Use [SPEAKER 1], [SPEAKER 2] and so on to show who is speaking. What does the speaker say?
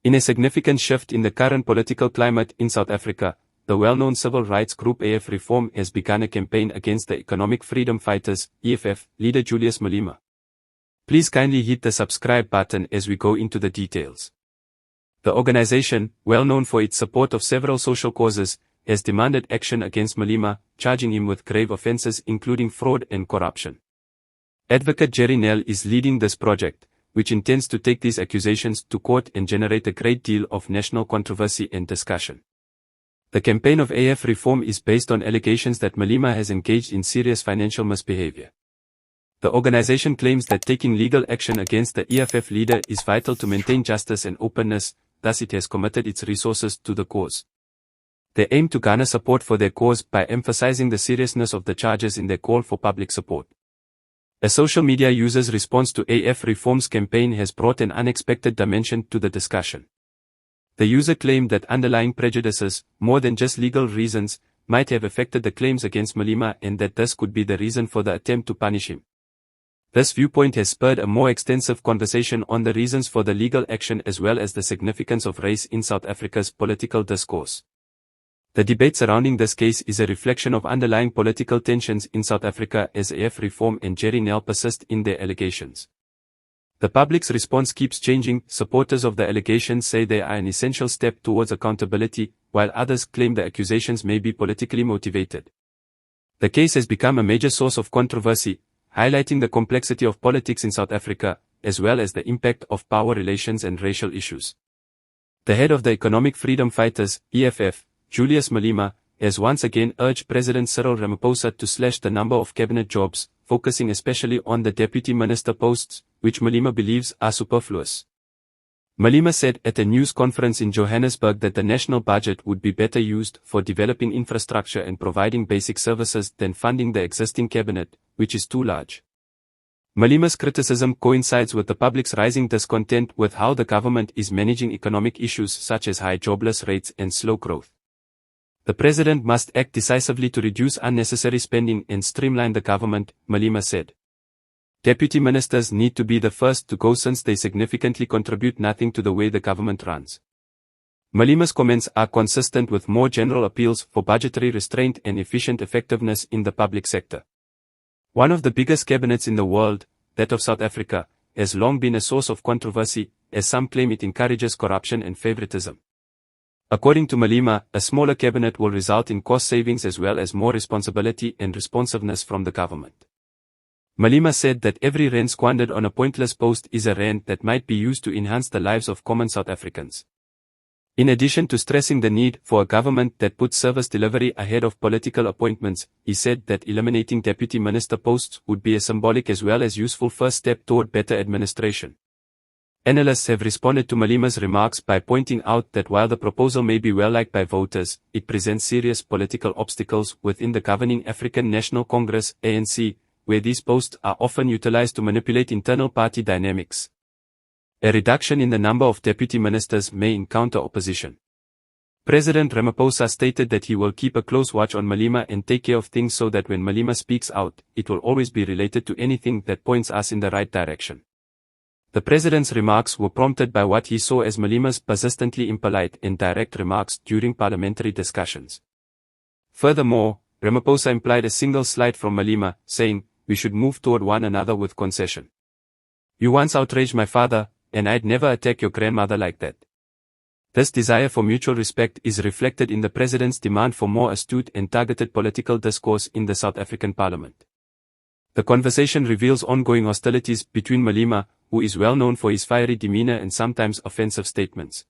[SPEAKER 1] In a significant shift in the current political climate in South Africa, the well-known civil rights group Afriforum has begun a campaign against the economic freedom fighters, EFF, leader Julius Malema. Please kindly hit the subscribe button as we go into the details. The organization, well known for its support of several social causes, has demanded action against Malema, charging him with grave offenses including fraud and corruption. Advocate Jerry Nell is leading this project, which intends to take these accusations to court and generate a great deal of national controversy and discussion. The campaign of Afriforum is based on allegations that Malema has engaged in serious financial misbehavior. The organization claims that taking legal action against the EFF leader is vital to maintain justice and openness, thus it has committed its resources to the cause. They aim to garner support for their cause by emphasizing the seriousness of the charges in their call for public support. A social media user's response to Afriforum's campaign has brought an unexpected dimension to the discussion. The user claimed that underlying prejudices, more than just legal reasons, might have affected the claims against Malema and that this could be the reason for the attempt to punish him. This viewpoint has spurred a more extensive conversation on the reasons for the legal action as well as the significance of race in South Africa's political discourse. The debate surrounding this case is a reflection of underlying political tensions in South Africa as Afriforum and Jerry Nell persist in their allegations. The public's response keeps changing. Supporters of the allegations say they are an essential step towards accountability, while others claim the accusations may be politically motivated. The case has become a major source of controversy, highlighting the complexity of politics in South Africa, as well as the impact of power relations and racial issues. The head of the Economic Freedom Fighters, EFF, Julius Malema, has once again urged President Cyril Ramaphosa to slash the number of cabinet jobs, focusing especially on the deputy minister posts, which Malema believes are superfluous. Malema said at a news conference in Johannesburg that the national budget would be better used for developing infrastructure and providing basic services than funding the existing cabinet, which is too large. Malema's criticism coincides with the public's rising discontent with how the government is managing economic issues such as high jobless rates and slow growth. The president must act decisively to reduce unnecessary spending and streamline the government, Malema said. Deputy ministers need to be the first to go since they significantly contribute nothing to the way the government runs. Malema's comments are consistent with more general appeals for budgetary restraint and efficient effectiveness in the public sector. One of the biggest cabinets in the world, that of South Africa, has long been a source of controversy, as some claim it encourages corruption and favoritism. According to Malema, a smaller cabinet will result in cost savings as well as more responsibility and responsiveness from the government. Malema said that every rand squandered on a pointless post is a rand that might be used to enhance the lives of common South Africans. In addition to stressing the need for a government that puts service delivery ahead of political appointments, he said that eliminating deputy minister posts would be a symbolic as well as useful first step toward better administration. Analysts have responded to Malema's remarks by pointing out that while the proposal may be well liked by voters, it presents serious political obstacles within the governing African National Congress, ANC, where these posts are often utilized to manipulate internal party dynamics. A reduction in the number of deputy ministers may encounter opposition. President Ramaphosa stated that he will keep a close watch on Malema and take care of things so that when Malema speaks out, it will always be related to anything that points us in the right direction. The president's remarks were prompted by what he saw as Malema's persistently impolite and direct remarks during parliamentary discussions. Furthermore, Ramaphosa implied a single slide from Malema, saying, "We should move toward one another with concession. You once outraged my father, and I'd never attack your grandmother like that." This desire for mutual respect is reflected in the president's demand for more astute and targeted political discourse in the South African parliament. The conversation reveals ongoing hostilities between Malema, who is well known for his fiery demeanor and sometimes offensive statements,